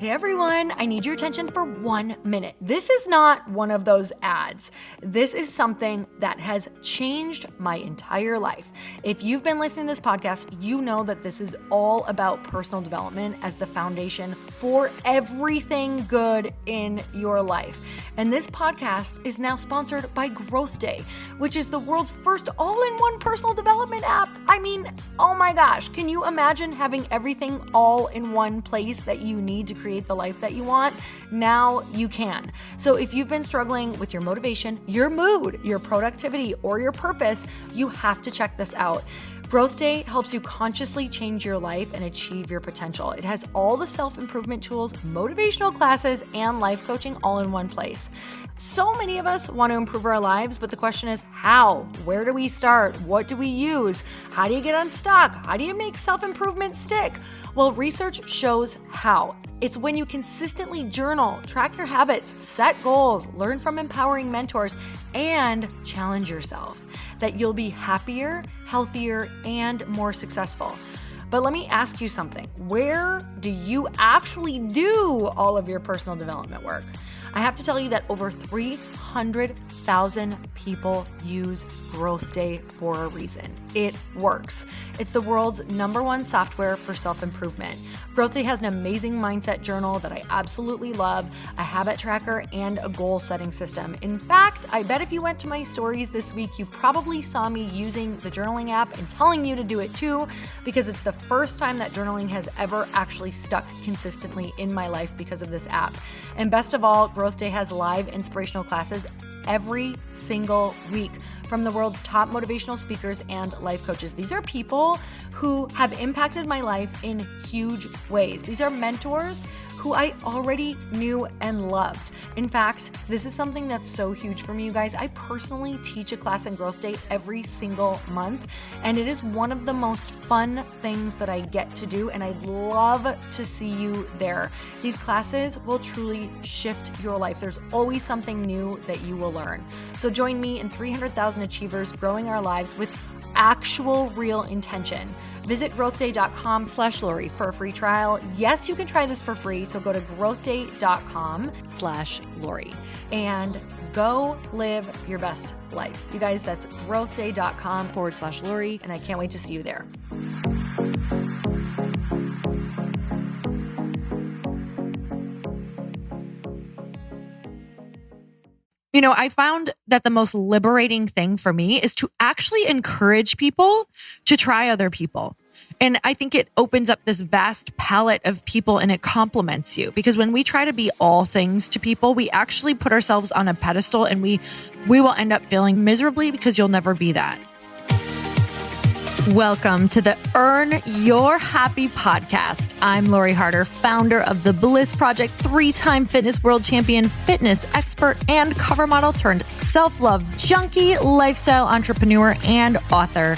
Hey everyone, I need your attention for 1 minute. This is not one of those ads. This is something that has changed my entire life. If you've been listening to this podcast, you know that this is all about personal development as the foundation for everything good in your life. And this podcast is now sponsored by Growth Day, which is the world's first all-in-one personal development app. I mean, oh my gosh, can you imagine having everything all in one place that you need to create the life that you want? Now you can. So if you've been struggling with your motivation, your mood, your productivity, or your purpose, you have to check this out. Growth Day helps you consciously change your life and achieve your potential. It has all the self-improvement tools, motivational classes, and life coaching all in one place. So many of us want to improve our lives, but the question is how? Where do we start? What do we use? How do you get unstuck? How do you make self-improvement stick? Well, research shows how. It's when you consistently journal, track your habits, set goals, learn from empowering mentors, and challenge yourself that you'll be happier, healthier, and more successful. But let me ask you something. Where do you actually do all of your personal development work? I have to tell you that over 300,000 people use Growth Day for a reason. It works. It's the world's #1 software for self-improvement. Growth Day has an amazing mindset journal that I absolutely love, a habit tracker, and a goal-setting system. In fact, I bet if you went to my stories this week, you probably saw me using the journaling app and telling you to do it too, because it's the first time that journaling has ever actually stuck consistently in my life because of this app. And best of all, Growth Day has live inspirational classes every single week from the world's top motivational speakers and life coaches. These are people who have impacted my life in huge ways. These are mentors who I already knew and loved. In fact, this is something that's so huge for me, you guys. I personally teach a class in Growth Day every single month, and it is one of the most fun things that I get to do, and I'd love to see you there. These classes will truly shift your life. There's always something new that you will learn. So join me and 300,000 achievers growing our lives with actual real intention. Visit growthday.com/Lori for a free trial. Yes, you can try this for free. So go to growthday.com/Lori and go live your best life. You guys, that's growthday.com/Lori. And I can't wait to see you there. You know, I found that the most liberating thing for me is to actually encourage people to try other people. And I think it opens up this vast palette of people and it complements you. Because when we try to be all things to people, we actually put ourselves on a pedestal and we will end up feeling miserably because you'll never be that. Welcome to the Earn Your Happy podcast. I'm Lori Harder, founder of The Bliss Project, 3-time fitness world champion, fitness expert, and cover model turned self-love junkie, lifestyle entrepreneur, and author.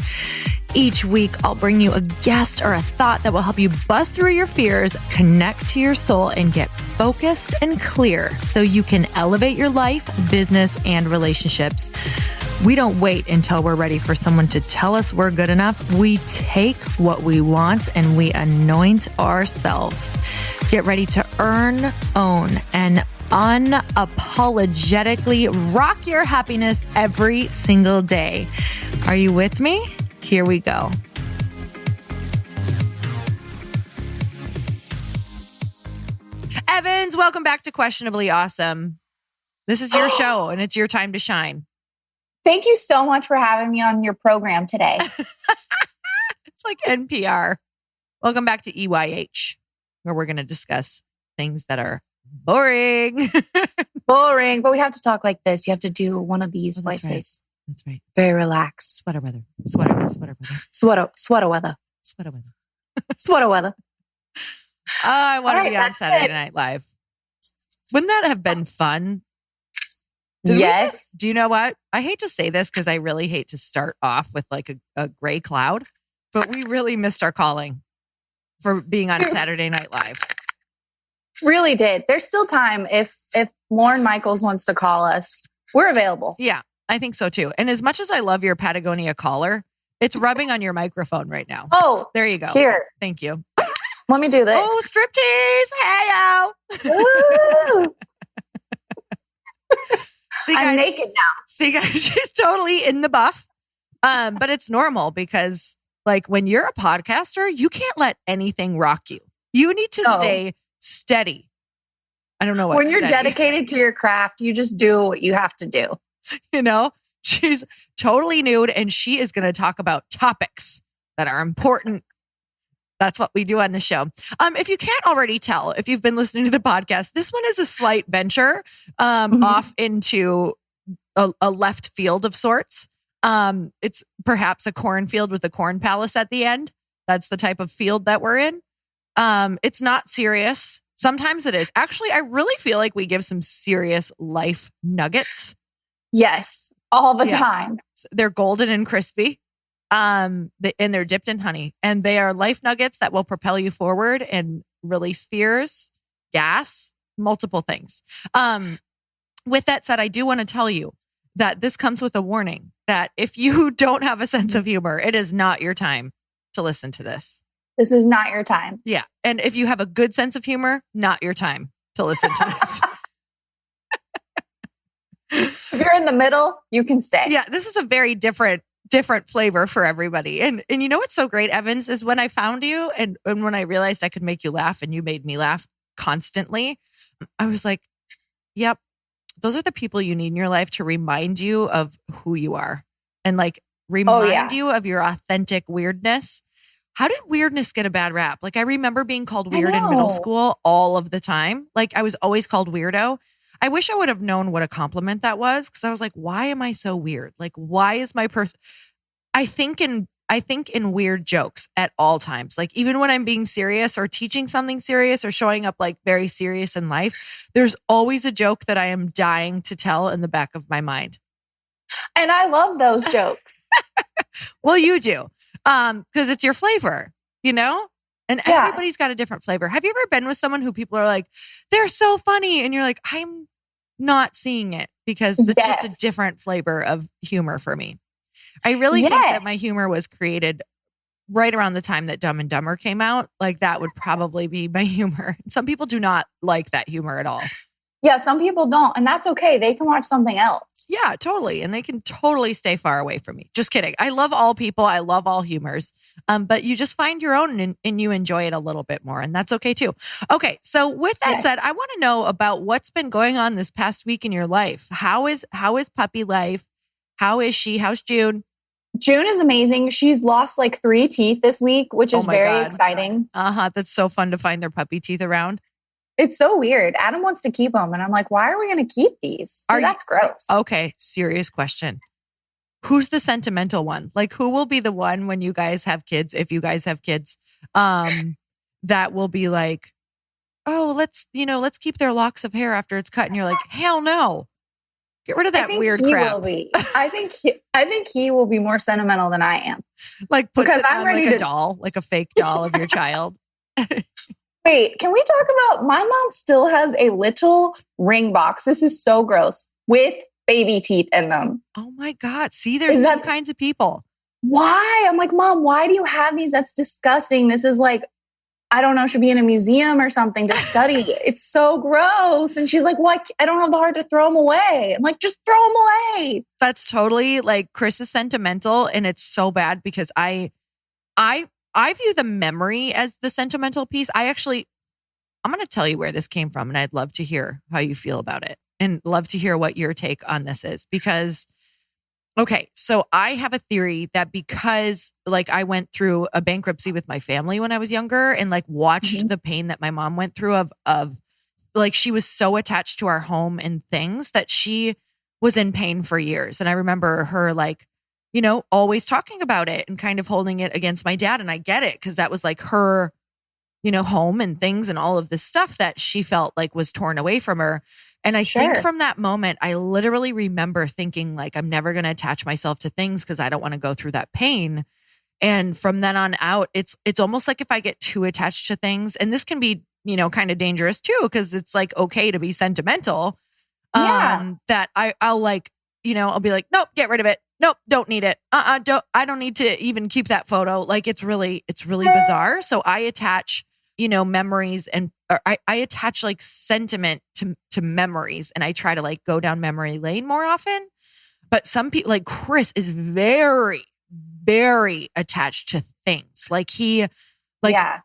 Each week, I'll bring you a guest or a thought that will help you bust through your fears, connect to your soul, and get focused and clear so you can elevate your life, business, and relationships. We don't wait until we're ready for someone to tell us we're good enough. We take what we want and we anoint ourselves. Get ready to earn, own, and unapologetically rock your happiness every single day. Are you with me? Here we go. Evans, welcome back to Questionably Awesome. This is your show and it's your time to shine. Thank you so much for having me on your program today. It's like NPR. Welcome back to EYH, where we're going to discuss things that are boring. Boring, but we have to talk like this. You have to do one of these voices. That's right. Very relaxed. Sweater weather. Sweater weather. Sweater weather. Sweater weather. Sweater weather. Oh, I want to be on that's Saturday good. Night Live. Wouldn't that have been fun? Yes. Do you know what? I hate to say this because I really hate to start off with like a gray cloud, but we really missed our calling for being on Saturday Night Live. Really did. There's still time if Lauren Michaels wants to call us. We're available. Yeah, I think so too. And as much as I love your Patagonia collar, it's rubbing on your microphone right now. Oh, there you go. Here. Thank you. Let me do this. Oh, striptease. Hey, Ooh. See, I'm guys, naked now. see, guys, she's totally in the buff. But it's normal because like when you're a podcaster, you can't let anything rock you. You need to stay steady. I don't know what When you're steady. dedicated to your craft, you just do what you have to do. You know, she's totally nude and she is going to talk about topics that are important. That's what we do on the show. If you can't already tell, if you've been listening to the podcast, this one is a slight venture off into a left field of sorts. It's perhaps a cornfield with a corn palace at the end. That's the type of field that we're in. It's not serious. Sometimes it is. Actually, I really feel like we give some serious life nuggets. Yes, all the time. They're golden and crispy. And they're dipped in honey. And they are life nuggets that will propel you forward and release fears, gas, multiple things. With that said, I do want to tell you that this comes with a warning that if you don't have a sense of humor, it is not your time to listen to this. This is not your time. Yeah. And if you have a good sense of humor, not your time to listen to this. If you're in the middle, you can stay. Yeah. This is a very different flavor for everybody. And you know what's so great, Evans, is when I found you and when I realized I could make you laugh and you made me laugh constantly, I was like, yep, those are the people you need in your life to remind you of who you are and like remind you of your authentic weirdness. How did weirdness get a bad rap? Like I remember being called weird in middle school all of the time. Like I was always called weirdo. I wish I would have known what a compliment that was because I was like, why am I so weird? Like, why is my person? I think in weird jokes at all times. Like even when I'm being serious or teaching something serious or showing up like very serious in life, there's always a joke that I am dying to tell in the back of my mind. And I love those jokes. Well, you do. Because it's your flavor, you know? And everybody's got a different flavor. Have you ever been with someone who people are like, they're so funny? And you're like, I'm not seeing it because it's just a different flavor of humor for me. I really think that my humor was created right around the time that Dumb and Dumber came out. Like that would probably be my humor. Some people do not like that humor at all. Yeah, some people don't. And that's okay. They can watch something else. Yeah, totally. And they can totally stay far away from me. Just kidding. I love all people. I love all humors. But you just find your own and you enjoy it a little bit more. And that's okay too. Okay. So with that said, I want to know about what's been going on this past week in your life. How is puppy life? How is she? How's June? June is amazing. She's lost like 3 teeth this week, which is very exciting. That's so fun to find their puppy teeth around. It's so weird. Adam wants to keep them. And I'm like, why are we going to keep these? That's gross. Okay. Serious question. Who's the sentimental one? Like who will be the one when you guys have kids, if you guys have kids, that will be like, oh, let's keep their locks of hair after it's cut. And you're like, hell no. Get rid of that weird crap. Will be. I think he will be more sentimental than I am. Like puts it on like a doll, like a fake doll of your child. Wait, can we talk about my mom still has a little ring box. This is so gross with baby teeth in them. Oh my God. See, there's two kinds of people. Why? I'm like, Mom, why do you have these? That's disgusting. This is like, I don't know, should be in a museum or something to study. It's so gross. And she's like, what? I don't have the heart to throw them away. I'm like, just throw them away. That's totally like Chris is sentimental. And it's so bad because I view the memory as the sentimental piece. I'm going to tell you where this came from and I'd love to hear how you feel about it and love to hear what your take on this is because, okay, so I have a theory that because like I went through a bankruptcy with my family when I was younger and like watched the pain that my mom went through of like she was so attached to our home and things that she was in pain for years. And I remember her like, you know, always talking about it and kind of holding it against my dad. And I get it because that was like her, you know, home and things and all of this stuff that she felt like was torn away from her. And I think from that moment, I literally remember thinking like, I'm never going to attach myself to things because I don't want to go through that pain. And from then on out, it's almost like if I get too attached to things, and this can be, you know, kind of dangerous too, because it's like okay to be sentimental. That I'll like, you know, I'll be like, nope, get rid of it. Nope, don't need it. I don't need to even keep that photo. Like it's really bizarre. So I attach memories or I attach like sentiment to memories, and I try to like go down memory lane more often. But some people, like Chris, is very, very attached to things. Like he, like, Yeah.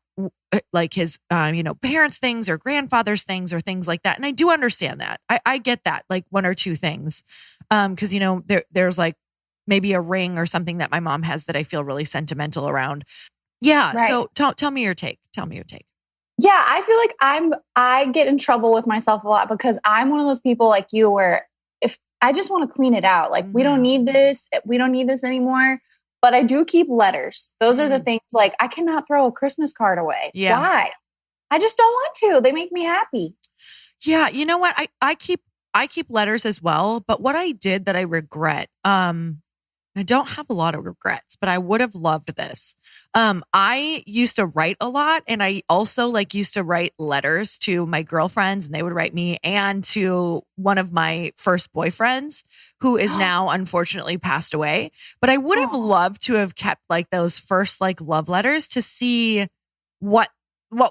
like his, parents' things or grandfather's things or things like that. And I do understand that. I get that, like one or two things. Because, there's like maybe a ring or something that my mom has that I feel really sentimental around. Yeah. Right. So tell me your take. Tell me your take. Yeah, I feel like I get in trouble with myself a lot because I'm one of those people like you where if I just want to clean it out, like we don't need this anymore. But I do keep letters. Those are the things like I cannot throw a Christmas card away. Yeah. Why? I just don't want to. They make me happy. Yeah, you know what? I keep letters as well, but what I did that I regret, I don't have a lot of regrets, but I would have loved this. I used to write a lot, and I also like used to write letters to my girlfriends, and they would write me, and to one of my first boyfriends who is now unfortunately passed away. But I would have loved to have kept like those first like love letters to see what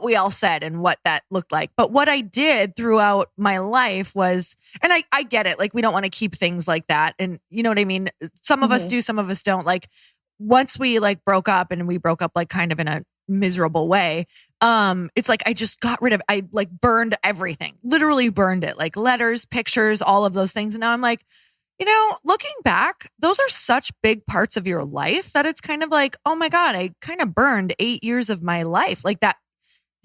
we all said and what that looked like. But what I did throughout my life was, and I get it, like we don't want to keep things like that. And you know what I mean? Some of us do, some of us don't. Like once we like broke up, and we broke up like kind of in a miserable way, it's like I just got rid of, I like burned everything, literally burned it, like letters, pictures, all of those things. And now I'm like, looking back, those are such big parts of your life that it's kind of like, oh my God, I kind of burned 8 years of my life like that.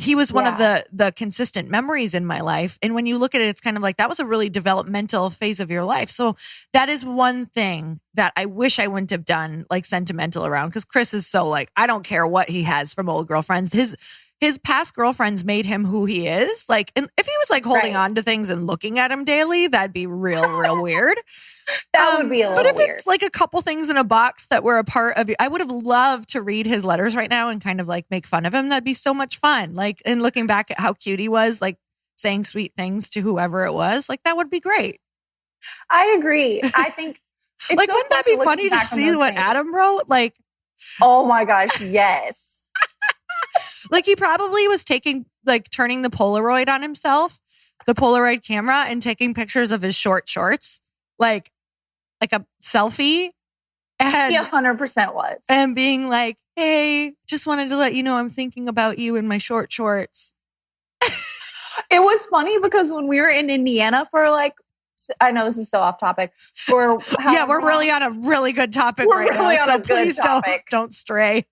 He was one of the consistent memories in my life. And when you look at it, it's kind of like that was a really developmental phase of your life. So that is one thing that I wish I wouldn't have done like sentimental around, because Chris is so like, I don't care what he has from old girlfriends. His past girlfriends made him who he is. Like, and if he was like holding on to things and looking at him daily, that'd be real weird. That would be a little weird. But if it's like a couple things in a box that were a part of, I would have loved to read his letters right now and kind of like make fun of him. That'd be so much fun. Like, and looking back at how cute he was, like saying sweet things to whoever it was, like that would be great. I agree. I think it's like, so wouldn't that be funny to see what Adam wrote? Like, oh my gosh, yes. Like he probably was turning the Polaroid on himself, the Polaroid camera, and taking pictures of his short shorts, like a selfie. And he 100% was. And being like, hey, just wanted to let you know I'm thinking about you in my short shorts. It was funny because when we were in Indiana for like, I know this is so off topic. We're really on a really good topic right now. So please don't stray.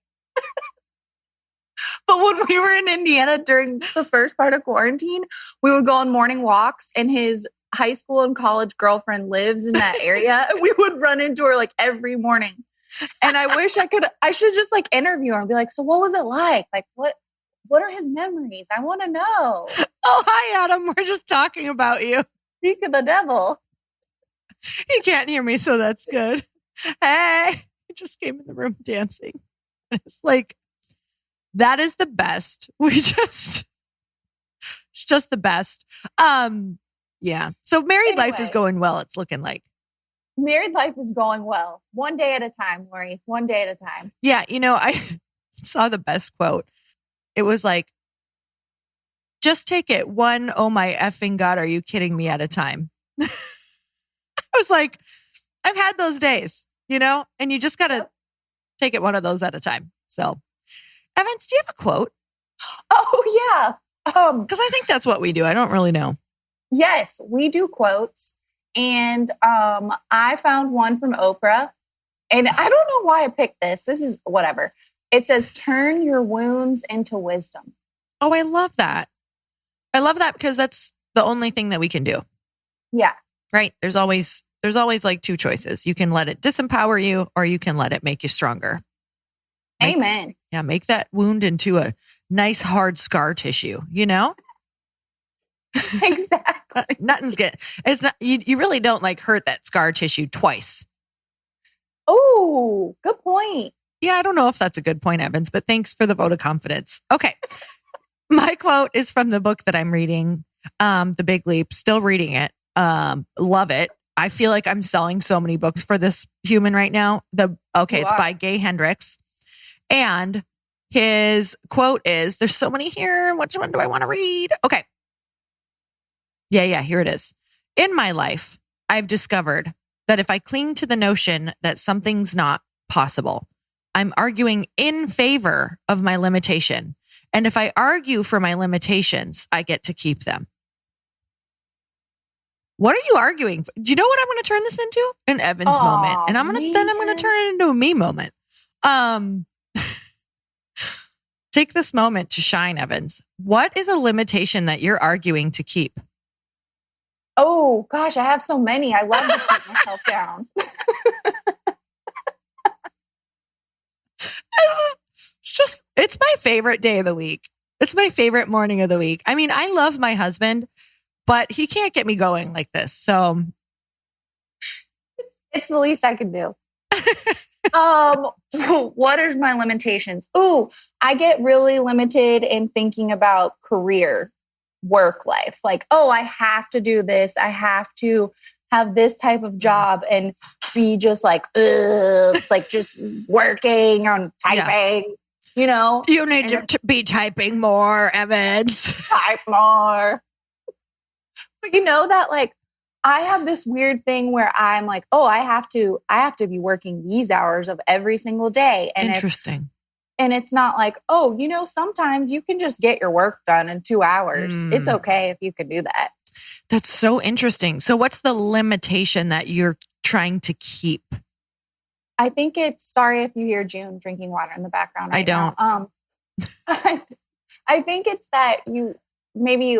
But when we were in Indiana during the first part of quarantine, we would go on morning walks, and his high school and college girlfriend lives in that area. And we would run into her like every morning. And I wish I should just like interview her and be like, so what was it like? Like, what are his memories? I want to know. Oh, hi, Adam. We're just talking about you. Speak of the devil. He can't hear me, so that's good. Hey, he just came in the room dancing. It's like, that is the best. It's just the best. Yeah. So married life is going well. It's looking like married life is going well. One day at a time, Lori. One day at a time. Yeah. I saw the best quote. It was like, just take it one, oh my effing God, are you kidding me, at a time. I was like, I've had those days, and you just got to take it one of those at a time. So Evans, do you have a quote? Oh, yeah. Because I think that's what we do. I don't really know. Yes, we do quotes. And I found one from Oprah. And I don't know why I picked this. This is whatever. It says, turn your wounds into wisdom. Oh, I love that. I love that because that's the only thing that we can do. Yeah. Right? There's always like two choices. You can let it disempower you, or you can let it make you stronger. Amen. Make that wound into a nice hard scar tissue, Exactly. Nothing's good. It's not, you really don't like hurt that scar tissue twice. Oh, good point. Yeah, I don't know if that's a good point, Evans, but thanks for the vote of confidence. Okay. My quote is from the book that I'm reading, The Big Leap. Still reading it. Love it. I feel like I'm selling so many books for this human right now. It's by Gay Hendricks. And His quote is, there's so many here. Which one do I want to read? Okay. Yeah, here it is. In my life, I've discovered that if I cling to the notion that something's not possible, I'm arguing in favor of my limitation. And if I argue for my limitations, I get to keep them. What are you arguing for? Do you know what I'm going to turn this into? An Evans moment. And I'm going to turn it into a me moment. Take this moment to shine, Evans. What is a limitation that you're arguing to keep? Oh gosh, I have so many. I love to keep myself down. It's my favorite day of the week. It's my favorite morning of the week. I mean, I love my husband, but he can't get me going like this. So it's the least I can do. What are my limitations? Ooh, I get really limited in thinking about career, work life. Like, oh, I have to do this. I have to have this type of job and be just like just working on typing, you know? You need to be typing more, Evans. Type more. But you know that like, I have this weird thing where I'm like, oh, I have to be working these hours of every single day. And interesting. And it's not like, oh, you know, sometimes you can just get your work done in 2 hours. It's okay if you can do that. That's so interesting. So what's the limitation that you're trying to keep? I think it's, sorry if you hear June drinking water in the background. I don't. I think it's that you maybe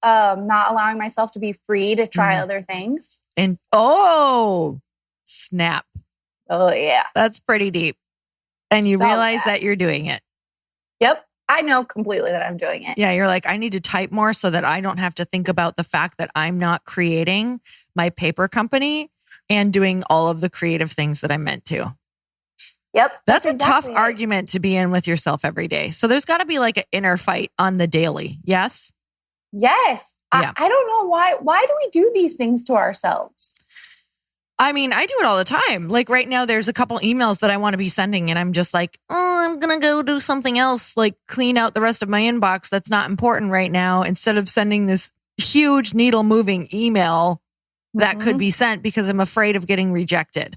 not allowing myself to be free to try other things. And snap. Oh, yeah. That's pretty deep. And you realize that you're doing it. Yep. I know completely that I'm doing it. Yeah. You're like, I need to type more so that I don't have to think about the fact that I'm not creating my paper company and doing all of the creative things that I'm meant to. Yep. That's a tough argument to be in with yourself every day. So there's got to be like an inner fight on the daily. Yes? Yes. Yeah. I don't know why. Why do we do these things to ourselves? I mean, I do it all the time. Like right now, there's a couple emails that I want to be sending and I'm just like, oh, I'm going to go do something else, like clean out the rest of my inbox that's not important right now, instead of sending this huge needle moving email that could be sent because I'm afraid of getting rejected.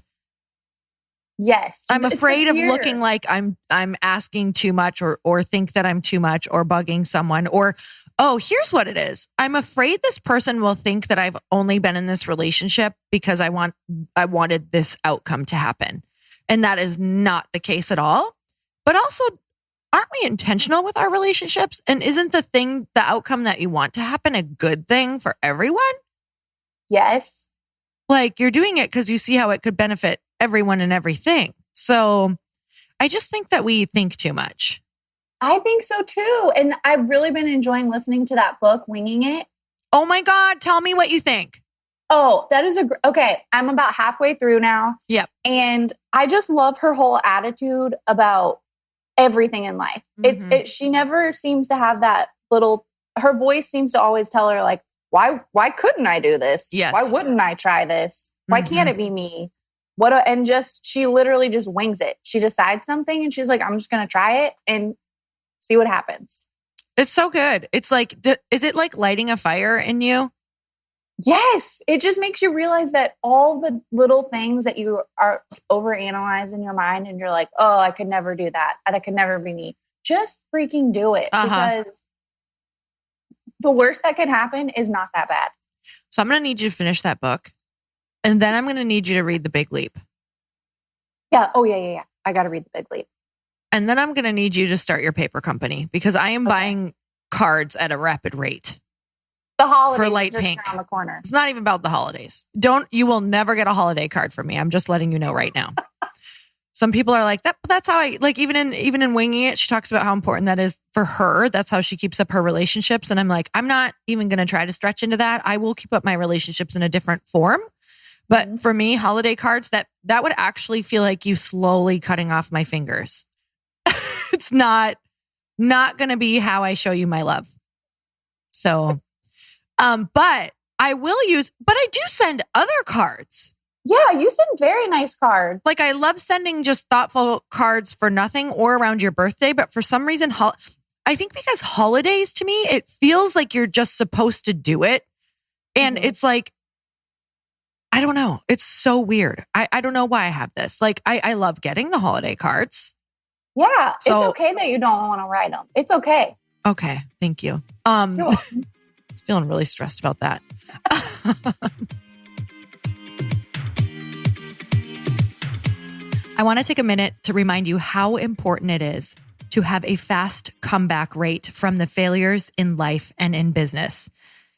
Yes. I'm afraid of looking like I'm asking too much or think that I'm too much or bugging someone or, oh, here's what it is. I'm afraid this person will think that I've only been in this relationship because I wanted this outcome to happen. And that is not the case at all. But also, aren't we intentional with our relationships? And isn't the outcome that you want to happen a good thing for everyone? Yes. Like you're doing it because you see how it could benefit everyone and everything. So I just think that we think too much. I think so too. And I've really been enjoying listening to that book, Winging It. Oh my God. Tell me what you think. Oh, that is okay. I'm about halfway through now. Yep. And I just love her whole attitude about everything in life. She never seems to have that her voice seems to always tell her like, why couldn't I do this? Yes. Why wouldn't I try this? Why can't it be me? She literally just wings it. She decides something and she's like, I'm just going to try it and see what happens. It's so good. It's like, is it like lighting a fire in you? Yes. It just makes you realize that all the little things that you are overanalyze in your mind and you're like, oh, I could never do that. That could never be me. Just freaking do it because the worst that can happen is not that bad. So I'm going to need you to finish that book. And then I'm going to need you to read The Big Leap. Yeah. Oh, yeah. I got to read The Big Leap. And then I'm going to need you to start your paper company because I am buying cards at a rapid rate. The holidays for light just pink around the corner. It's not even about the holidays. You will never get a holiday card from me. I'm just letting you know right now. Some people are like, that's how I like, even in Winging It, she talks about how important that is for her. That's how she keeps up her relationships. And I'm like, I'm not even going to try to stretch into that. I will keep up my relationships in a different form. But for me, holiday cards, that would actually feel like you slowly cutting off my fingers. It's not going to be how I show you my love. So, but I do send other cards. Yeah, you send very nice cards. Like, I love sending just thoughtful cards for nothing or around your birthday, but for some reason, I think because holidays to me, it feels like you're just supposed to do it. And it's like, I don't know. It's so weird. I don't know why I have this. Like, I love getting the holiday cards. Yeah, So, it's okay that you don't want to write them. It's okay. Okay, thank you. Feeling really stressed about that. I want to take a minute to remind you how important it is to have a fast comeback rate from the failures in life and in business.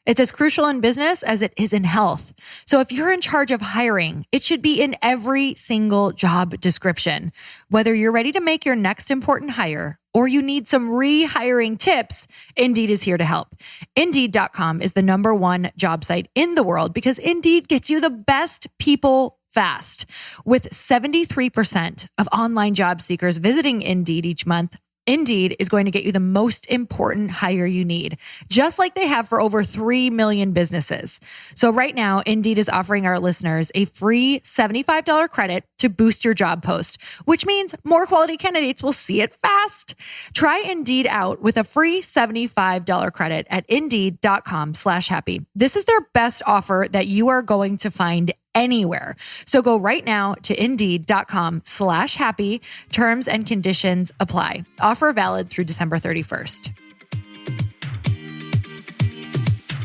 It's as crucial in business as it is in health. So if you're in charge of hiring, it should be in every single job description. Whether you're ready to make your next important hire or you need some rehiring tips, Indeed is here to help. Indeed.com is the #1 job site in the world because Indeed gets you the best people fast. With 73% of online job seekers visiting Indeed each month, Indeed is going to get you the most important hire you need, just like they have for over 3 million businesses. So right now, Indeed is offering our listeners a free $75 credit to boost your job post, which means more quality candidates will see it fast. Try Indeed out with a free $75 credit at Indeed.com/happy. This is their best offer that you are going to find anywhere. So go right now to Indeed.com/happy. Terms and conditions apply. Offer valid through December 31st.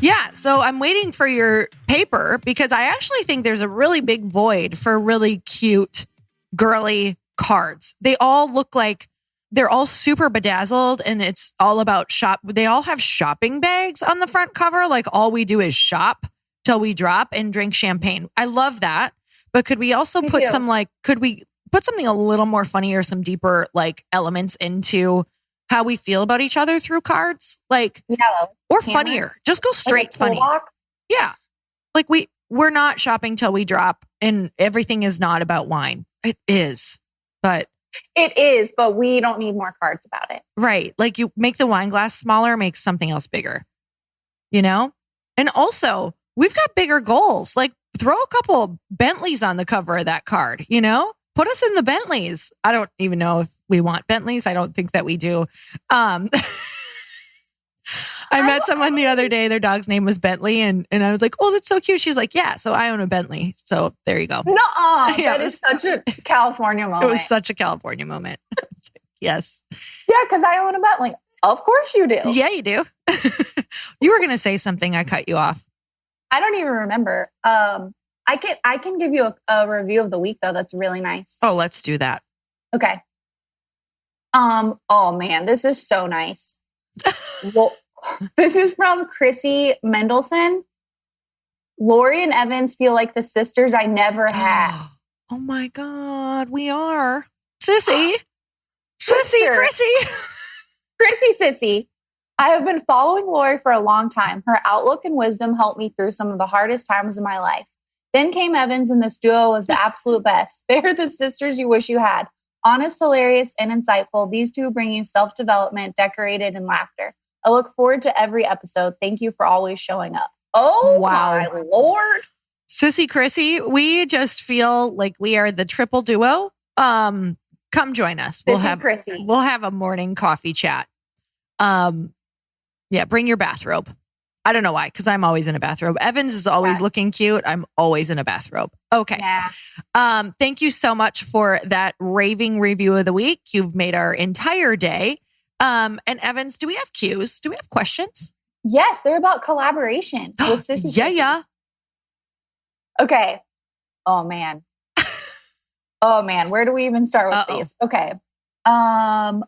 Yeah, so I'm waiting for your paper because I actually think there's a really big void for really cute, girly cards. They all look like they're all super bedazzled and it's all about shop. They all have shopping bags on the front cover. Like all we do is shop till we drop and drink champagne. I love that. But could we also put could we put something a little more funny or some deeper like elements into how we feel about each other through cards? Like, or funnier. Just go straight funny. Yeah. Like we're not shopping till we drop and everything is not about wine. It is, but we don't need more cards about it. Right. Like you make the wine glass smaller, make something else bigger, you know? And also we've got bigger goals. Like throw a couple Bentleys on the cover of that card, you know? Put us in the Bentleys. I don't even know if we want Bentleys. I don't think that we do. I met someone the other day. Their dog's name was Bentley. And I was like, oh, that's so cute. She's like, yeah, so I own a Bentley. So there you go. Nuh-uh. That is such a California moment. It was such a California moment. Yes. Yeah, because I own a Bentley. Of course you do. Yeah, you do. You were going to say something. I cut you off. I don't even remember. I can give you a review of the week though. That's really nice. Oh, let's do that. Okay. Oh man, this is so nice. Well, this is from Chrissy Mendelson. Lori and Evans feel like the sisters I never had. Oh my God, we are. Sissy. Sissy, Chrissy. Chrissy, sissy. I have been following Lori for a long time. Her outlook and wisdom helped me through some of the hardest times of my life. Then came Evans, and this duo was the absolute best. They're the sisters you wish you had. Honest, hilarious, and insightful. These two bring you self-development, decorated, and laughter. I look forward to every episode. Thank you for always showing up. Oh, wow. My Lord. Sissy Chrissy, we just feel like we are the triple duo. Come join us. We'll have a morning coffee chat. Yeah, bring your bathrobe. I don't know why, because I'm always in a bathrobe. Evans is always looking cute. I'm always in a bathrobe. Okay. Yeah. Thank you so much for that raving review of the week. You've made our entire day. And Evans, do we have cues? Do we have questions? Yes, they're about collaboration with Sissy. Yeah. Okay. Oh man. Where do we even start with these? Okay. Oh,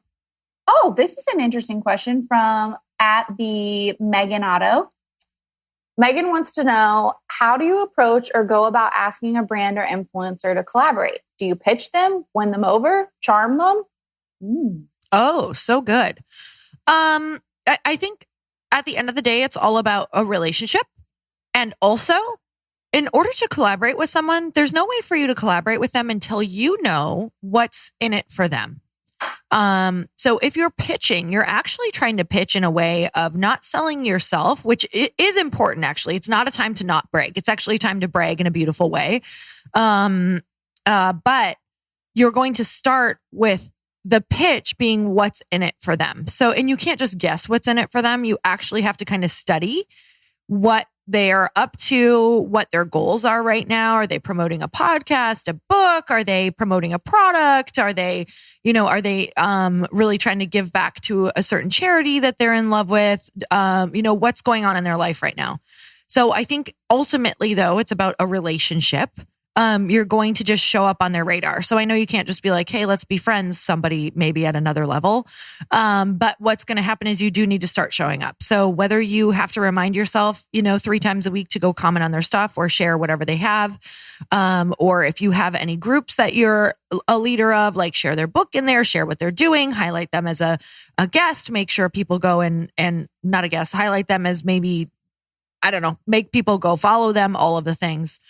this is an interesting question from @the Megan Otto. Megan wants to know, how do you approach or go about asking a brand or influencer to collaborate? Do you pitch them, win them over, charm them? Oh, so good. I think at the end of the day, it's all about a relationship. And also, in order to collaborate with someone, there's no way for you to collaborate with them until you know what's in it for them. So if you're pitching, you're actually trying to pitch in a way of not selling yourself, which is important. Actually, it's not a time to not brag. It's actually a time to brag in a beautiful way. But you're going to start with the pitch being what's in it for them. So, and you can't just guess what's in it for them. You actually have to kind of study what they're up to, what their goals are right now. Are they promoting a podcast, a book? Are they promoting a product? Are they really trying to give back to a certain charity that they're in love with? What's going on in their life right now? So I think ultimately, though, it's about a relationship. You're going to just show up on their radar. So I know you can't just be like, hey, let's be friends, somebody maybe at another level. But what's going to happen is you do need to start showing up. So whether you have to remind yourself, 3 times a week to go comment on their stuff or share whatever they have, or if you have any groups that you're a leader of, like share their book in there, share what they're doing, highlight them as a guest, make sure people go and not a guest, highlight them as maybe, I don't know, make people go follow them, all of the things.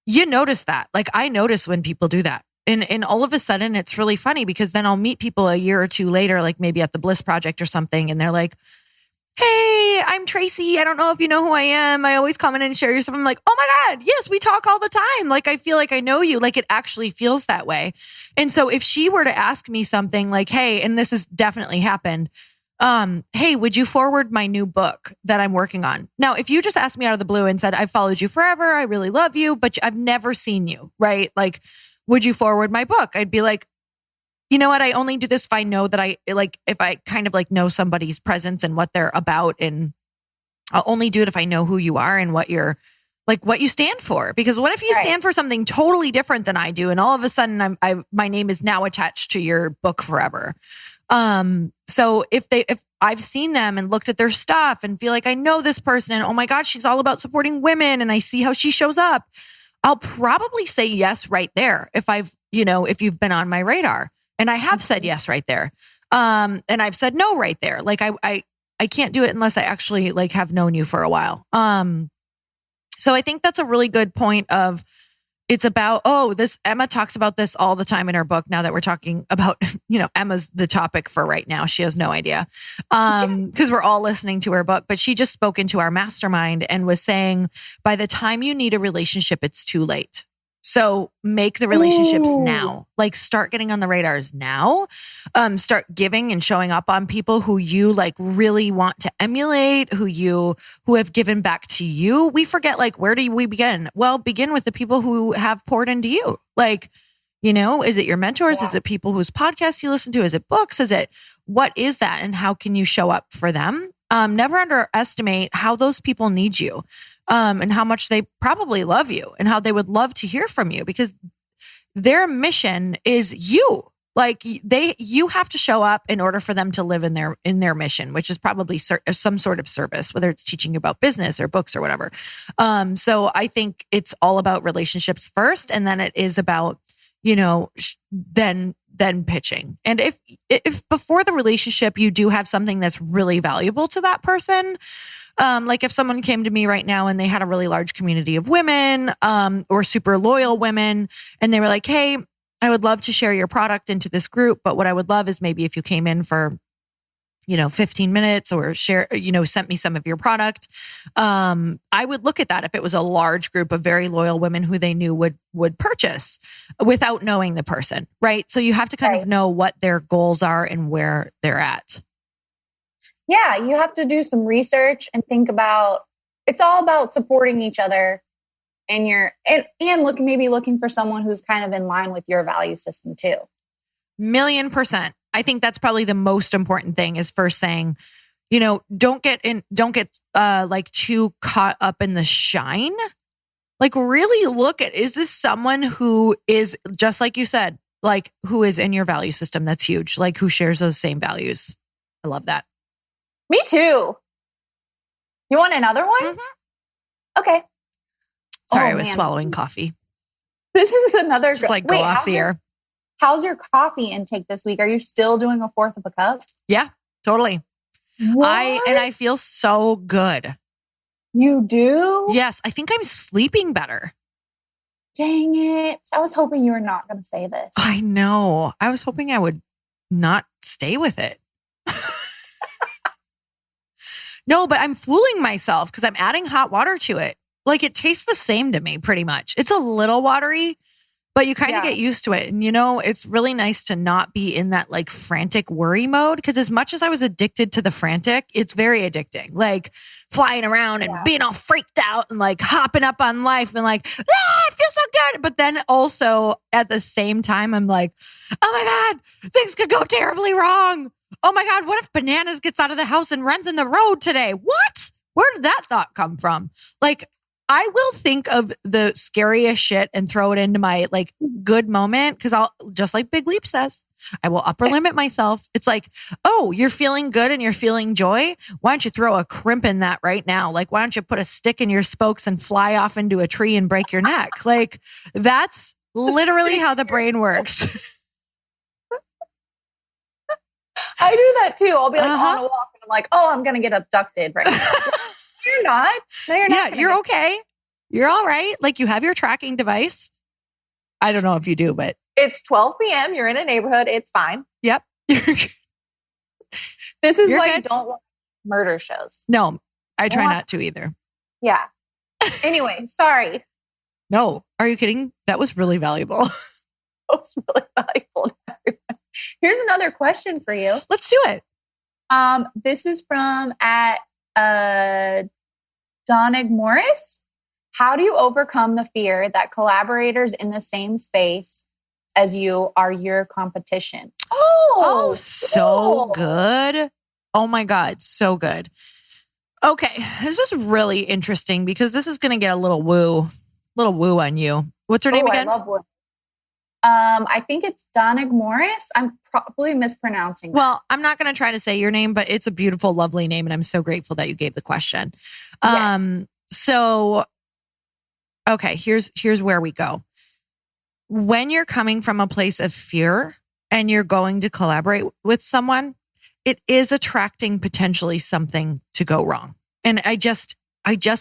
You notice that. Like I notice when people do that. And all of a sudden it's really funny because then I'll meet people a year or two later, like maybe at the Bliss Project or something. And they're like, hey, I'm Tracy. I don't know if you know who I am. I always comment and share your stuff. I'm like, oh my God, yes, we talk all the time. Like I feel like I know you. Like it actually feels that way. And so if she were to ask me something like, hey, and this has definitely happened, hey, would you forward my new book that I'm working on? Now, if you just asked me out of the blue and said, I've followed you forever, I really love you, but I've never seen you, right? Like, would you forward my book? I'd be like, you know what? I only do this if I know that if I kind of like know somebody's presence and what they're about. And I'll only do it if I know who you are and what you're like, what you stand for. Because what if you stand for something totally different than I do? And all of a sudden my name is now attached to your book forever. So if I've seen them and looked at their stuff and feel like I know this person and oh my God, she's all about supporting women and I see how she shows up, I'll probably say yes right there. If you've been on my radar, and I have said yes right there. And I've said no right there. Like I can't do it unless I actually like have known you for a while. So I think that's a really good point of, it's about, Emma talks about this all the time in her book. Now that we're talking about, Emma's the topic for right now. She has no idea. Because we're all listening to her book, but she just spoke into our mastermind and was saying, by the time you need a relationship, it's too late. So make the relationships now, like start getting on the radars now, start giving and showing up on people who you like really want to emulate, who have given back to you. We forget, like, where do we begin? Well, begin with the people who have poured into you. Like, is it your mentors? Yeah. Is it people whose podcasts you listen to? Is it books? What is that? And how can you show up for them? Never underestimate how those people need you. And how much they probably love you and how they would love to hear from you because their mission is you. Like you have to show up in order for them to live in their mission, which is probably some sort of service, whether it's teaching you about business or books or whatever. So I think it's all about relationships first. And then it is about, then pitching. And if before the relationship, you do have something that's really valuable to that person, like if someone came to me right now and they had a really large community of women, or super loyal women, and they were like, hey, I would love to share your product into this group, but what I would love is maybe if you came in for, 15 minutes or share, sent me some of your product. I would look at that if it was a large group of very loyal women who they knew would purchase without knowing the person, right? So you have to kind of know what their goals are and where they're at. Yeah, you have to do some research and think about, it's all about supporting each other and looking for someone who's kind of in line with your value system too. 1,000,000%. I think that's probably the most important thing is first saying, don't get like too caught up in the shine. Like really look at, is this someone who is just like you said, like who is in your value system? That's huge. Like who shares those same values. I love that. Me too. You want another one? Mm-hmm. Okay. Sorry, I was swallowing coffee. This is another. Just like go off the air. How's your coffee intake this week? Are you still doing a fourth of a cup? Yeah, totally. What? I feel so good. You do? Yes, I think I'm sleeping better. Dang it. I was hoping you were not going to say this. I know. I was hoping I would not stay with it. No, but I'm fooling myself because I'm adding hot water to it. Like it tastes the same to me pretty much. It's a little watery, but you kind of get used to it. And it's really nice to not be in that like frantic worry mode. Cause as much as I was addicted to the frantic, it's very addicting. Like flying around and being all freaked out and like hopping up on life and like, it feels so good. But then also at the same time, I'm like, oh my God, things could go terribly wrong. Oh my God, what if Bananas gets out of the house and runs in the road today? What? Where did that thought come from? Like, I will think of the scariest shit and throw it into my like good moment because I'll, just like Big Leap says, I will upper limit myself. It's like, oh, you're feeling good and you're feeling joy. Why don't you throw a crimp in that right now? Like, why don't you put a stick in your spokes and fly off into a tree and break your neck? Like, that's literally how the brain works. I do that too. I'll be like on a walk and I'm like, oh, I'm going to get abducted right now. You're not. No, you're not. Yeah, you're okay. You're all right. Like you have your tracking device. I don't know if you do, but it's 12 p.m. You're in a neighborhood. It's fine. Yep. This is You're why you good. don't watch murder shows. No, I try not to either. Yeah. Anyway, sorry. No, are you kidding? That was really valuable. That was really valuable to everyone. Here's another question for you. Let's do it. This is from at Donig Morris. How do you overcome the fear that collaborators in the same space as you are your competition? Oh, so good. Oh my God, so good. Okay, this is really interesting because this is going to get a little woo on you. What's her name again? I love woo. I think it's Donig Morris. I'm probably mispronouncing that. Well, I'm not going to try to say your name, but it's a beautiful, lovely name. And I'm so grateful that you gave the question. Yes. So, okay, here's where we go. When you're coming from a place of fear and you're going to collaborate with someone, it is attracting potentially something to go wrong. And I just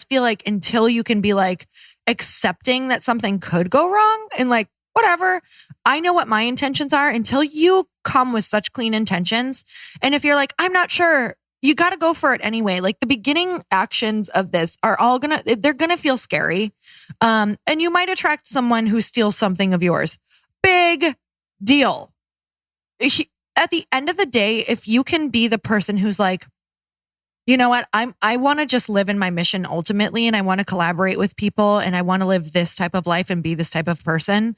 feel like until you can be like accepting that something could go wrong and like, whatever, I know what my intentions are until you come with such clean intentions. And if you're like, I'm not sure, you got to go for it anyway. Like the beginning actions of this are all they're going to feel scary. And you might attract someone who steals something of yours. Big deal. At the end of the day, if you can be the person who's like, you know what, I want to just live in my mission ultimately, and I want to collaborate with people, and I want to live this type of life and be this type of person.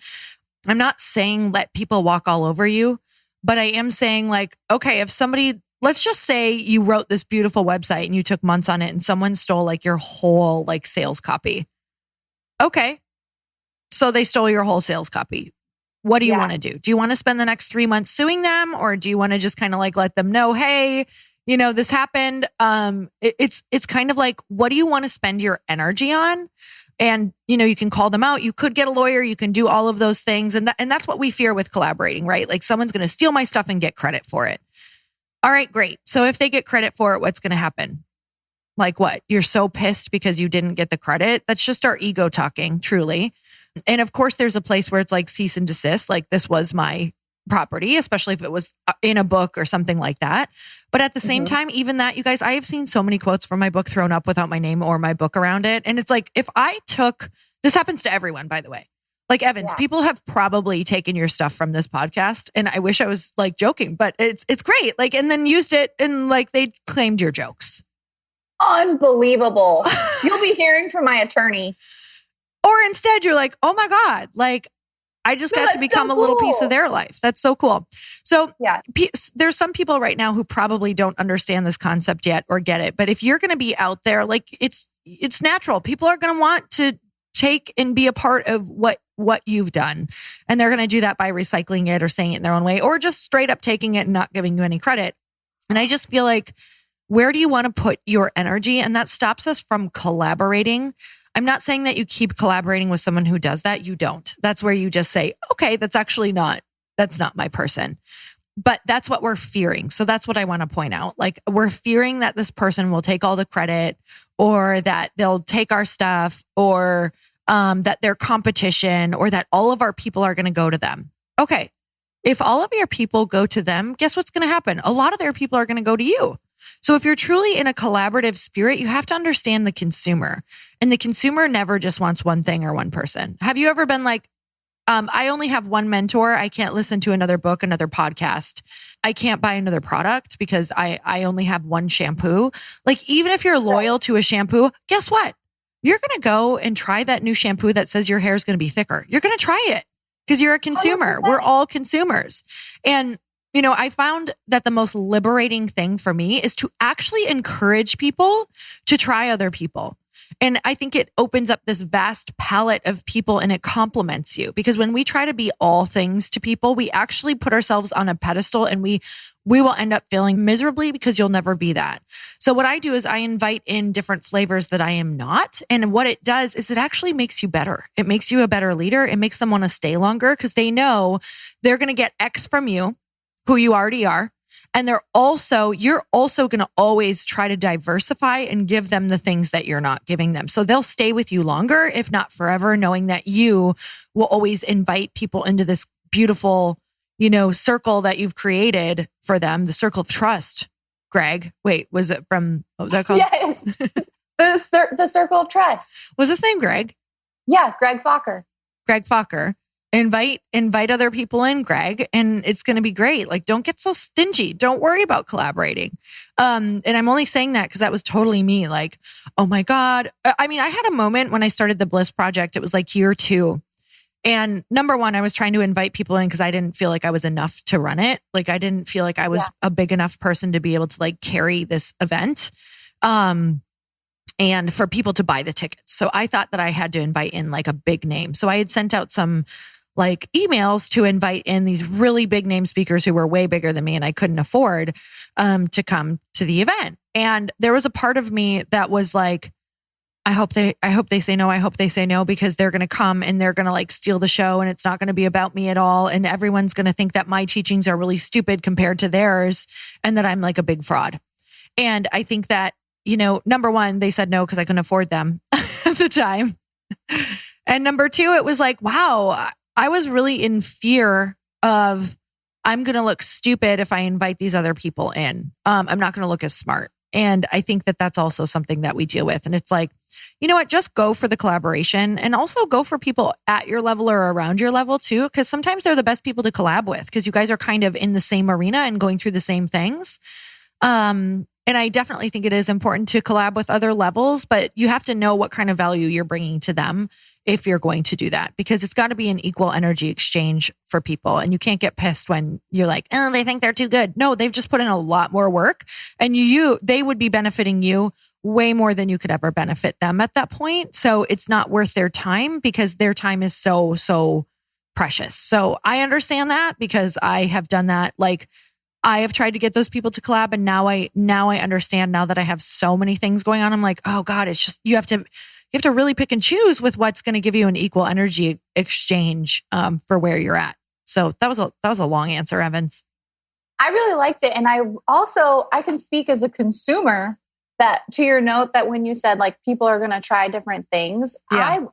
I'm not saying let people walk all over you, but I am saying like, okay, if somebody, let's just say you wrote this beautiful website and you took months on it and someone stole like your whole like sales copy. Okay. So they stole your whole sales copy. What do you want to do? Do you want to spend the next 3 months suing them, or do you want to just kind of like let them know, hey, this happened. It's kind of like, what do you want to spend your energy on? And, you can call them out. You could get a lawyer. You can do all of those things. And that's what we fear with collaborating, right? Like someone's going to steal my stuff and get credit for it. All right, great. So if they get credit for it, what's going to happen? Like what? You're so pissed because you didn't get the credit. That's just our ego talking, truly. And of course, there's a place where it's like cease and desist. Like this was my property, especially if it was in a book or something like that. But at the same time, even that, you guys, I have seen so many quotes from my book thrown up without my name or my book around it. And it's like, if I took, this happens to everyone, by the way, like Evans, people have probably taken your stuff from this podcast. And I wish I was like joking, but it's great. Like, and then used it and like they claimed your jokes. Unbelievable. You'll be hearing from my attorney. Or instead you're like, oh my God, like, I just got to become a little piece of their life. That's so cool. So there's some people right now who probably don't understand this concept yet or get it. But if you're going to be out there, like it's natural. People are going to want to take and be a part of what you've done. And they're going to do that by recycling it or saying it in their own way, or just straight up taking it and not giving you any credit. And I just feel like, where do you want to put your energy? And that stops us from collaborating. I'm not saying that you keep collaborating with someone who does that. You don't. That's where you just say, okay, that's not my person. But that's what we're fearing. So that's what I want to point out. Like we're fearing that this person will take all the credit, or that they'll take our stuff, or that they're competition or that all of our people are going to go to them. Okay. If all of your people go to them, guess what's going to happen? A lot of their people are going to go to you. So if you're truly in a collaborative spirit, you have to understand the consumer, and the consumer never just wants one thing or one person. Have you ever been like, I only have one mentor. I can't listen to another book, another podcast. I can't buy another product because I only have one shampoo. Like, even if you're loyal to a shampoo, guess what? You're going to go and try that new shampoo that says your hair is going to be thicker. You're going to try it because you're a consumer. 100%. We're all consumers. And, you know, I found that the most liberating thing for me is to actually encourage people to try other people. And I think it opens up this vast palette of people and it complements you, because when we try to be all things to people, we actually put ourselves on a pedestal and we will end up feeling miserably because you'll never be that. So what I do is I invite in different flavors that I am not. And what it does is it actually makes you better. It makes you a better leader. It makes them want to stay longer because they know they're going to get X from you, who you already are. And you're also going to always try to diversify and give them the things that you're not giving them. So they'll stay with you longer, if not forever, knowing that you will always invite people into this beautiful, you know, circle that you've created for them, the circle of trust. Greg, wait, was it from, what was that called? Yes. The circle of trust. Was his name Greg? Yeah. Greg Fokker. Greg Fokker. Invite other people in, Greg, and it's going to be great. Like, don't get so stingy. Don't worry about collaborating. And I'm only saying that because that was totally me. Like, oh my God. I mean, I had a moment when I started the Bliss Project. It was like year 2. And number one, I was trying to invite people in because I didn't feel like I was enough to run it. Like, I didn't feel like I was a big enough person to be able to like carry this event. And for people to buy the tickets. So I thought that I had to invite in like a big name. So I had sent out some like emails to invite in these really big name speakers who were way bigger than me and I couldn't afford to come to the event. And there was a part of me that was like, I hope they say no. I hope they say no, because they're going to come and they're going to like steal the show and it's not going to be about me at all. And everyone's going to think that my teachings are really stupid compared to theirs and that I'm like a big fraud. And I think that, you know, number one, they said no because I couldn't afford them at the time. And number two, it was like, wow, I was really in fear of I'm going to look stupid if I invite these other people in. I'm not going to look as smart. And I think that that's also something that we deal with. And it's like, you know what, just go for the collaboration and also go for people at your level or around your level too. Because sometimes they're the best people to collab with because you guys are kind of in the same arena and going through the same things. And I definitely think it is important to collab with other levels, but you have to know what kind of value you're bringing to them if you're going to do that, because it's got to be an equal energy exchange for people. And you can't get pissed when you're like, oh, they think they're too good. No, they've just put in a lot more work and they would be benefiting you way more than you could ever benefit them at that point. So it's not worth their time because their time is so precious. So I understand that because I have done that. Like, I have tried to get those people to collab, and now I understand, now that I have so many things going on. I'm like, oh God, it's just, you have to really pick and choose with what's going to give you an equal energy exchange for where you're at. So that was a long answer, Evans. I really liked it. And I can speak as a consumer that, to your note, that when you said like people are going to try different things, yeah.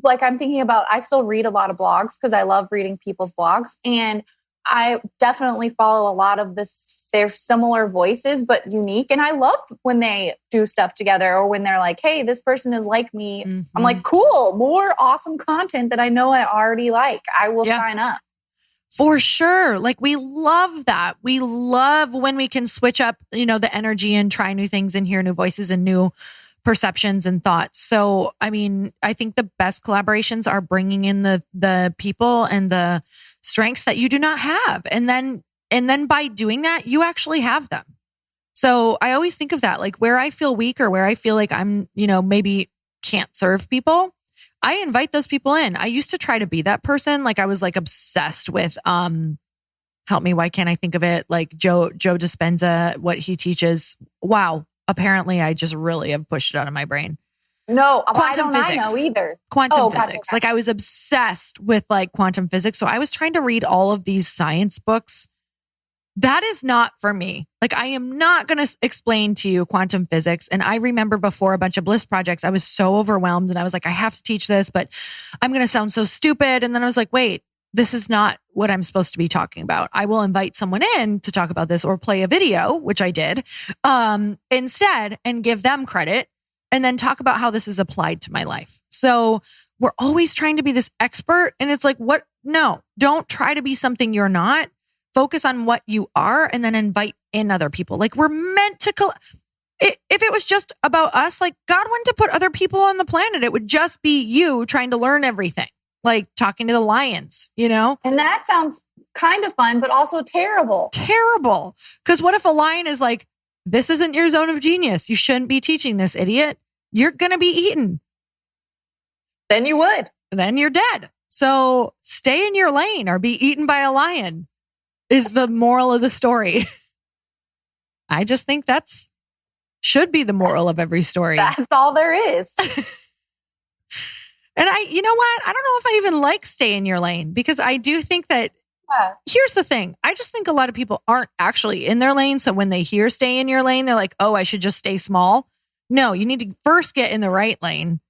I'm thinking about, I still read a lot of blogs because I love reading people's blogs, and I definitely follow a lot of they're similar voices, but unique. And I love when they do stuff together, or when they're like, hey, this person is like me. Mm-hmm. I'm like, cool, more awesome content that I know I already like. I will sign up. For sure. Like, we love that. We love when we can switch up, you know, the energy and try new things and hear new voices and new perceptions and thoughts. So, I mean, I think the best collaborations are bringing in the people and the strengths that you do not have. And then by doing that, you actually have them. So I always think of that, like where I feel weak or where I feel like I'm, you know, maybe can't serve people, I invite those people in. I used to try to be that person. Like, I was like obsessed with, help me, why can't I think of it? Like Joe Dispenza, what he teaches. Wow. Apparently I just really have pushed it out of my brain. No, quantum physics. I know either. Quantum physics. Gotcha. Like, I was obsessed with like quantum physics. So I was trying to read all of these science books That is not for me. Like, I am not going to explain to you quantum physics. And I remember before a bunch of Bliss projects, I was so overwhelmed and I was like, I have to teach this, but I'm going to sound so stupid. And then I was like, wait, this is not what I'm supposed to be talking about. I will invite someone in to talk about this or play a video, which I did, instead, and give them credit and then talk about how this is applied to my life. So we're always trying to be this expert. And it's like, what? No, don't try to be something you're not. Focus on what you are and then invite in other people. Like, we're meant to, if it was just about us, like, God wouldn't have put other people on the planet. It would just be you trying to learn everything, like talking to the lions, you know? And that sounds kind of fun, but also terrible. Terrible. Because what if a lion is like, this isn't your zone of genius. You shouldn't be teaching this, idiot. You're going to be eaten. Then you would. Then you're dead. So stay in your lane or be eaten by a lion is the moral of the story. I just think that's should be the moral of every story. That's all there is. And you know what? I don't know if I even like stay in your lane because I do think that here's the thing. I just think a lot of people aren't actually in their lane. So when they hear stay in your lane, they're like, oh, I should just stay small. No, you need to first get in the right lane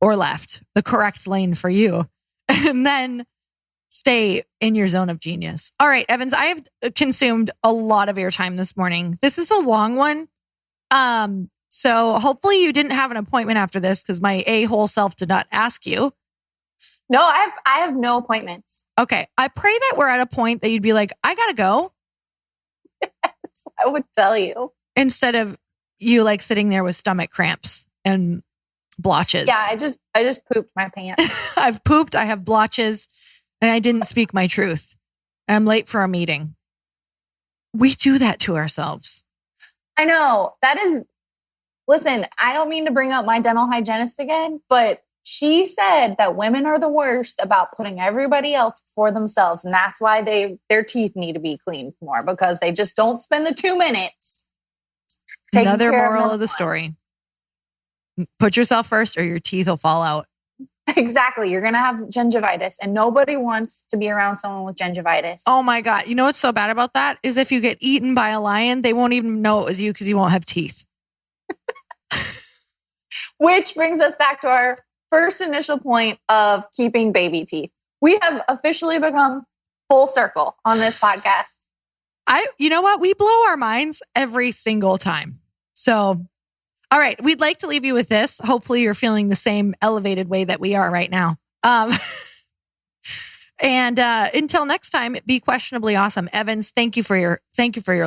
or left, the correct lane for you. And then stay in your zone of genius. All right, Evans, I have consumed a lot of your time this morning. This is a long one. So hopefully you didn't have an appointment after this because my a-hole self did not ask you. No, I have no appointments. Okay. I pray that we're at a point that you'd be like, I gotta go. Yes, I would tell you. Instead of you like sitting there with stomach cramps and blotches. Yeah, I just pooped my pants. I've pooped, I have blotches, and I didn't speak my truth. I'm late for a meeting. We do that to ourselves. I know. Listen, I don't mean to bring up my dental hygienist again, but she said that women are the worst about putting everybody else before themselves. And that's why their teeth need to be cleaned more because they just don't spend the 2 minutes. Another moral of the story. Put yourself first or your teeth will fall out. Exactly. You're going to have gingivitis and nobody wants to be around someone with gingivitis. Oh my God. You know what's so bad about that is if you get eaten by a lion, they won't even know it was you because you won't have teeth. Which brings us back to our first initial point of keeping baby teeth. We have officially become full circle on this podcast. You know what? We blow our minds every single time. So, all right. We'd like to leave you with this. Hopefully you're feeling the same elevated way that we are right now. And until next time, be questionably awesome. Evans, thank you for your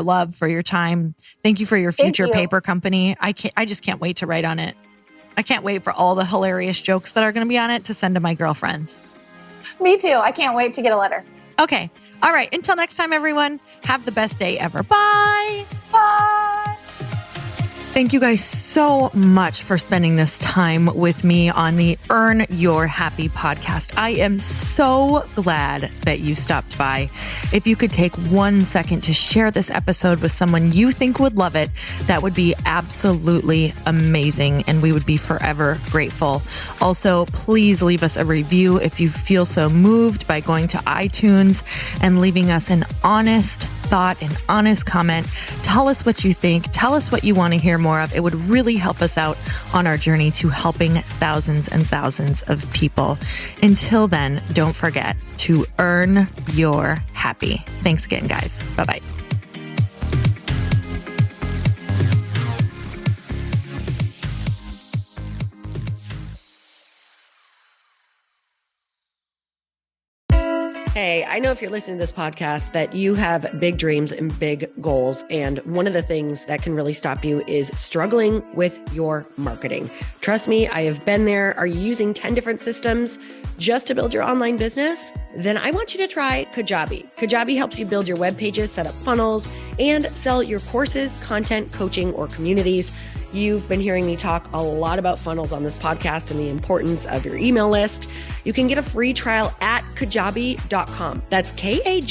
love, for your time. Thank you for your future paper company. I just can't wait to write on it. I can't wait for all the hilarious jokes that are going to be on it to send to my girlfriends. Me too. I can't wait to get a letter. Okay. All right. Until next time, everyone, have the best day ever. Bye. Bye. Thank you guys so much for spending this time with me on the Earn Your Happy podcast. I am so glad that you stopped by. If you could take 1 second to share this episode with someone you think would love it, that would be absolutely amazing, and we would be forever grateful. Also, please leave us a review if you feel so moved by going to iTunes and leaving us an honest thought, an honest comment. Tell us what you think. Tell us what you want to hear more of. It would really help us out on our journey to helping thousands and thousands of people. Until then, don't forget to earn your happy. Thanks again, guys. Bye-bye. Hey, I know if you're listening to this podcast that you have big dreams and big goals. And one of the things that can really stop you is struggling with your marketing. Trust me, I have been there. Are you using 10 different systems just to build your online business? Then I want you to try Kajabi. Kajabi helps you build your web pages, set up funnels, and sell your courses, content, coaching, or communities. You've been hearing me talk a lot about funnels on this podcast and the importance of your email list. You can get a free trial at kajabi.com. That's Kajabi.com.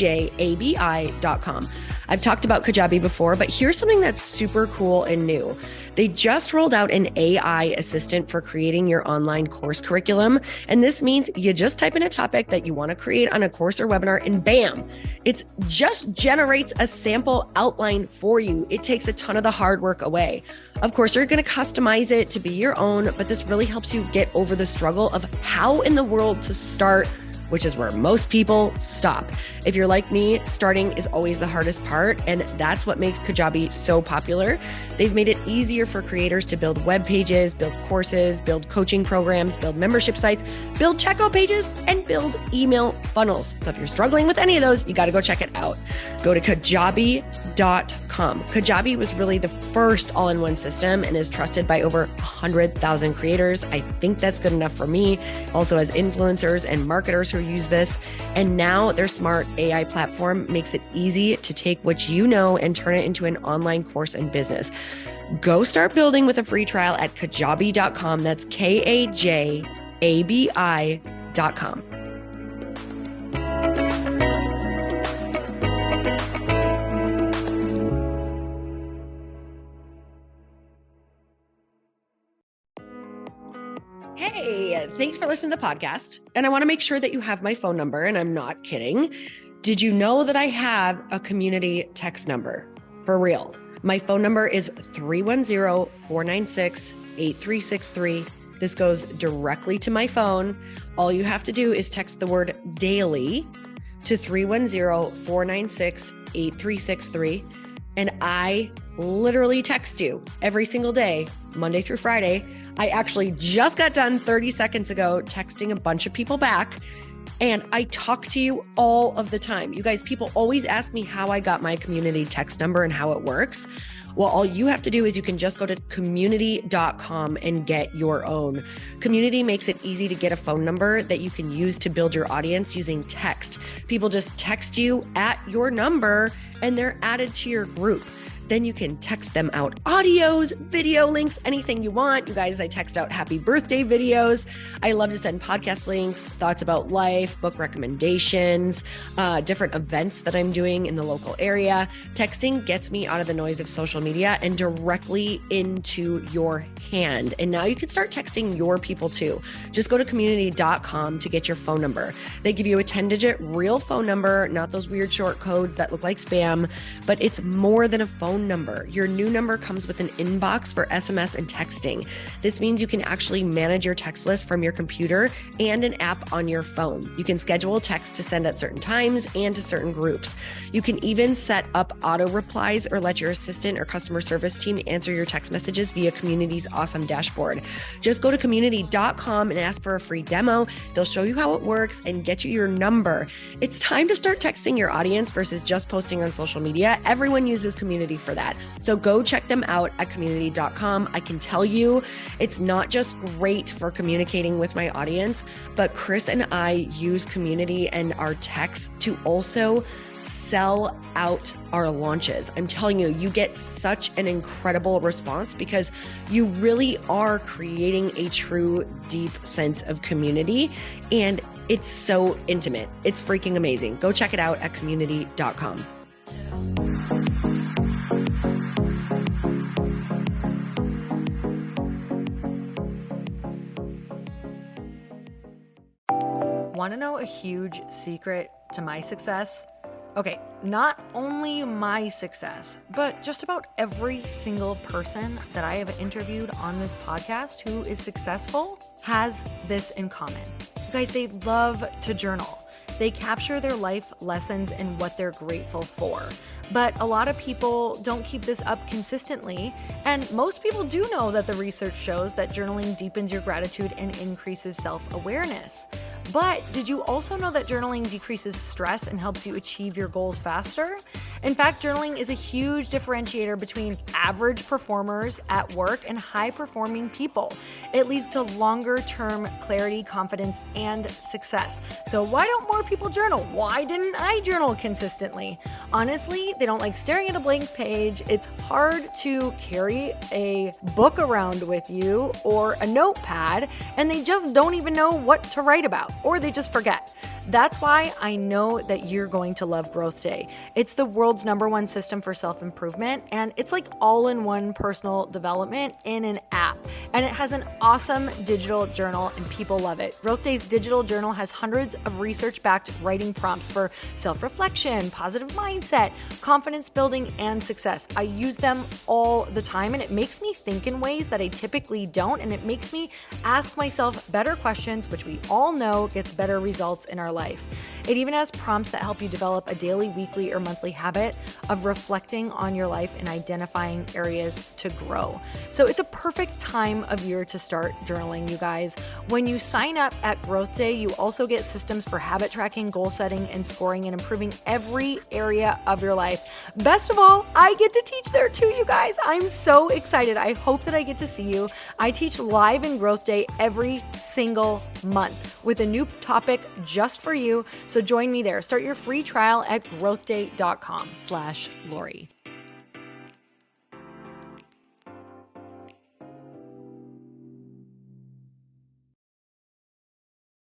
I've talked about Kajabi before, but here's something that's super cool and new. They just rolled out an AI assistant for creating your online course curriculum. And this means you just type in a topic that you want to create on a course or webinar and bam, it just generates a sample outline for you. It takes a ton of the hard work away. Of course, you're going to customize it to be your own, but this really helps you get over the struggle of how in the world to start, which is where most people stop. If you're like me, starting is always the hardest part, and that's what makes Kajabi so popular. They've made it easier for creators to build web pages, build courses, build coaching programs, build membership sites, build checkout pages, and build email funnels. So if you're struggling with any of those, you got to go check it out. Go to kajabi.com. Kajabi was really the first all-in-one system and is trusted by over 100,000 creators. I think that's good enough for me. Also has influencers and marketers who use this. And now their smart AI platform makes it easy to take what you know and turn it into an online course and business. Go start building with a free trial at kajabi.com. That's kajabi.com. Hey, thanks for listening to the podcast. And I want to make sure that you have my phone number, and I'm not kidding. Did you know that I have a community text number? For real. My phone number is 310-496-8363. This goes directly to my phone. All you have to do is text the word daily to 310-496-8363. And I literally text you every single day, Monday through Friday. I actually just got done 30 seconds ago texting a bunch of people back, and I talk to you all of the time. You guys, people always ask me how I got my community text number and how it works. Well, all you have to do is you can just go to community.com and get your own. Community makes it easy to get a phone number that you can use to build your audience using text. People just text you at your number and they're added to your group. Then you can text them out audios, video links, anything you want. You guys, I text out happy birthday videos. I love to send podcast links, thoughts about life, book recommendations, different events that I'm doing in the local area. Texting gets me out of the noise of social media and directly into your hand. And now you can start texting your people too. Just go to community.com to get your phone number. They give you a 10-digit real phone number, not those weird short codes that look like spam, but it's more than a phone number. Your new number comes with an inbox for SMS and texting. This means you can actually manage your text list from your computer and an app on your phone. You can schedule text to send at certain times and to certain groups. You can even set up auto replies or let your assistant or customer service team answer your text messages via Community's awesome dashboard. Just go to community.com and ask for a free demo. They'll show you how it works and get you your number. It's time to start texting your audience versus just posting on social media. Everyone uses Community for that. So go check them out at community.com. I can tell you it's not just great for communicating with my audience, but Chris and I use Community and our texts to also sell out our launches. I'm telling you, you get such an incredible response because you really are creating a true, deep sense of community. And it's so intimate. It's freaking amazing. Go check it out at community.com. Want to know a huge secret to my success? Okay, not only my success, but just about every single person that I have interviewed on this podcast who is successful has this in common. You guys, they love to journal. They capture their life lessons and what they're grateful for. But a lot of people don't keep this up consistently. And most people do know that the research shows that journaling deepens your gratitude and increases self-awareness. But did you also know that journaling decreases stress and helps you achieve your goals faster? In fact, journaling is a huge differentiator between average performers at work and high-performing people. It leads to longer-term clarity, confidence, and success. So why don't more people journal? Why didn't I journal consistently? Honestly, they don't like staring at a blank page. It's hard to carry a book around with you or a notepad, and they just don't even know what to write about, or they just forget. That's why I know that you're going to love Growth Day. It's the world's #1 system for self-improvement, and it's like all-in-one personal development in an app. And it has an awesome digital journal, and people love it. Growth Day's digital journal has hundreds of research-backed writing prompts for self-reflection, positive mindset, confidence building, and success. I use them all the time, and it makes me think in ways that I typically don't, and it makes me ask myself better questions, which we all know gets better results in our life. It even has prompts that help you develop a daily, weekly, or monthly habit of reflecting on your life and identifying areas to grow. So it's a perfect time of year to start journaling, you guys. When you sign up at Growth Day, you also get systems for habit tracking, goal setting, and scoring, and improving every area of your life. Best of all, I get to teach there too, you guys. I'm so excited. I hope that I get to see you. I teach live in Growth Day every single month with a new topic just for you. So join me there. Start your free trial at growthday.com/Lori.